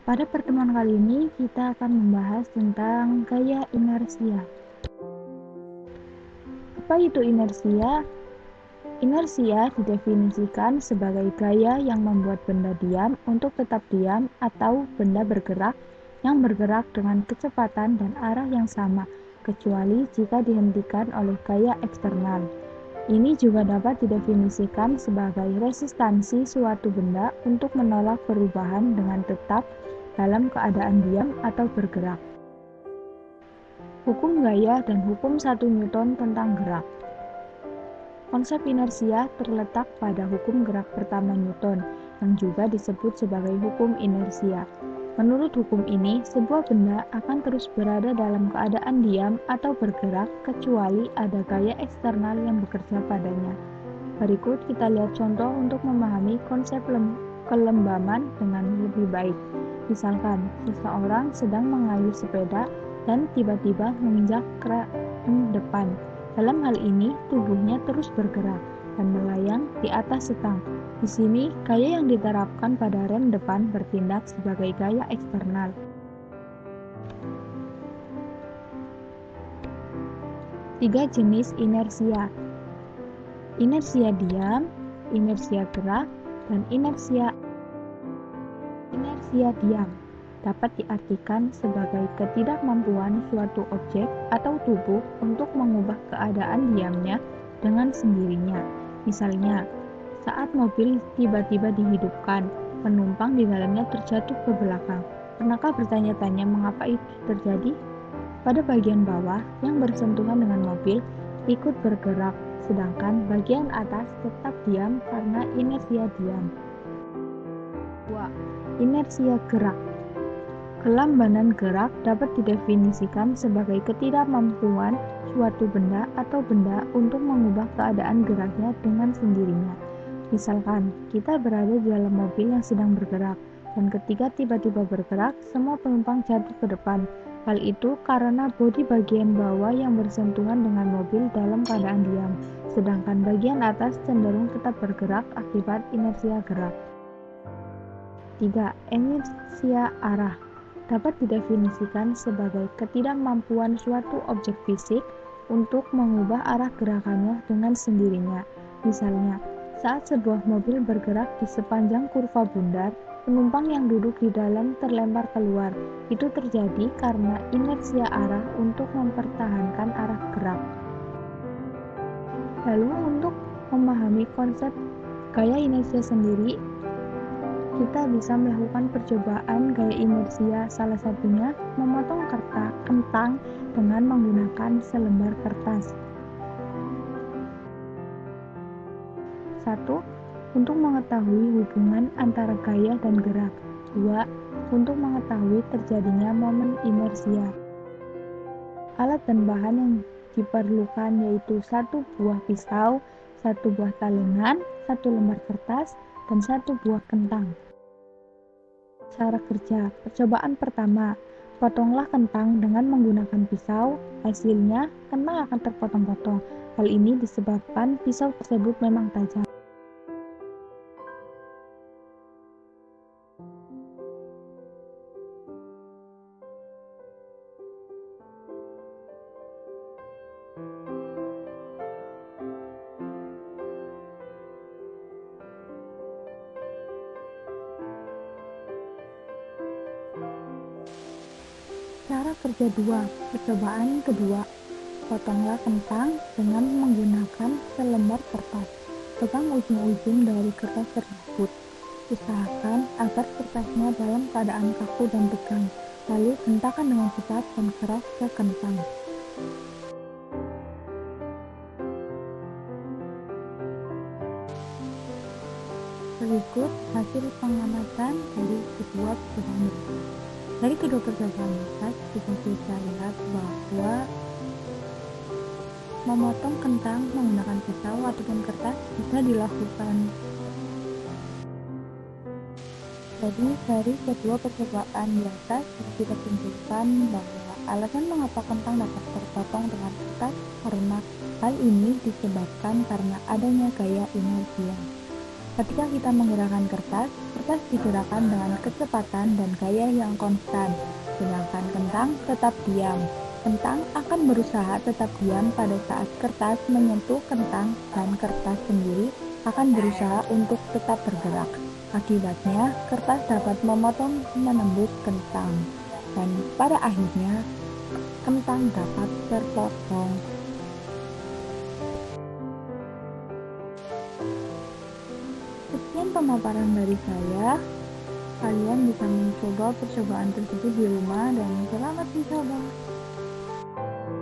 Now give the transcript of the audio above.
Pada pertemuan kali ini, kita akan membahas tentang gaya inersia. Apa itu inersia? Inersia didefinisikan sebagai gaya yang membuat benda diam untuk tetap diam atau benda bergerak yang bergerak dengan kecepatan dan arah yang sama, kecuali jika dihentikan oleh gaya eksternal. Ini juga dapat didefinisikan sebagai resistansi suatu benda untuk menolak perubahan dengan tetap dalam keadaan diam atau bergerak. Hukum gaya dan hukum 1 Newton tentang gerak. Konsep inersia terletak pada hukum gerak pertama Newton, yang juga disebut sebagai hukum inersia. Menurut hukum ini, sebuah benda akan terus berada dalam keadaan diam atau bergerak kecuali ada gaya eksternal yang bekerja padanya. Berikut kita lihat contoh untuk memahami konsep kelembaman dengan lebih baik. Misalkan, seseorang sedang mengayuh sepeda dan tiba-tiba menginjak rem depan. Dalam hal ini, tubuhnya terus bergerak dan melayang di atas setang. Di sini, gaya yang diterapkan pada rem depan bertindak sebagai gaya eksternal. Tiga jenis inersia: inersia diam, inersia gerak, dan inersia diam dapat diartikan sebagai ketidakmampuan suatu objek atau tubuh untuk mengubah keadaan diamnya dengan sendirinya. Misalnya, saat mobil tiba-tiba dihidupkan, penumpang di dalamnya terjatuh ke belakang. Pernahkah bertanya-tanya mengapa itu terjadi? Pada bagian bawah yang bersentuhan dengan mobil ikut bergerak, sedangkan bagian atas tetap diam karena inersia diam. 2. Inersia gerak. Kelambanan gerak dapat didefinisikan sebagai ketidakmampuan suatu benda atau benda untuk mengubah keadaan geraknya dengan sendirinya. Misalkan, kita berada di dalam mobil yang sedang bergerak, dan ketika tiba-tiba bergerak, semua penumpang jatuh ke depan. Hal itu karena bodi bagian bawah yang bersentuhan dengan mobil dalam keadaan diam, sedangkan bagian atas cenderung tetap bergerak akibat inersia gerak. 3. Inersia arah dapat didefinisikan sebagai ketidakmampuan suatu objek fisik untuk mengubah arah gerakannya dengan sendirinya. Misalnya, saat sebuah mobil bergerak di sepanjang kurva bundar, penumpang yang duduk di dalam terlempar keluar. Itu terjadi karena inersia arah untuk mempertahankan arah gerak. Lalu untuk memahami konsep gaya inersia sendiri, kita bisa melakukan percobaan gaya inersia, salah satunya memotong kentang dengan menggunakan selembar kertas. 1. Untuk mengetahui hubungan antara gaya dan gerak. 2. Untuk mengetahui terjadinya momen inersia. Alat dan bahan yang diperlukan yaitu 1 buah pisau, 1 buah talengan, 1 lembar kertas, dan 1 buah kentang. Cara kerja. Percobaan pertama, potonglah kentang dengan menggunakan pisau. Hasilnya, kentang akan terpotong-potong. Hal ini disebabkan pisau tersebut memang tajam. Cara kerja 2. Percobaan kedua, potonglah kentang dengan menggunakan selembar kertas. Pegang ujung-ujung dari kertas tersebut. Usahakan agar kertasnya dalam keadaan kaku dan tegang, lalu hentakan dengan cepat dan keras ke kentang. Berikut hasil pengamatan dari kedua percobaan berikut. Dari kedua percobaan kita bisa lihat bahwa memotong kentang menggunakan pisau ataupun kertas bisa dilakukan. Jadi dari kedua percobaan di atas kita tunjukkan bahwa alasan mengapa kentang dapat terpotong dengan kertas karena hal ini disebabkan karena adanya gaya inersia. Ketika kita menggerakkan kertas, kertas digerakkan dengan kecepatan dan gaya yang konstan, sedangkan kentang tetap diam. Kentang akan berusaha tetap diam pada saat kertas menyentuh kentang dan kertas sendiri akan berusaha untuk tetap bergerak. Akibatnya, kertas dapat memotong menembus kentang dan pada akhirnya kentang dapat terpotong. Sekian pemaparan dari saya. Kalian bisa mencoba percobaan tersebut di rumah dan selamat mencoba.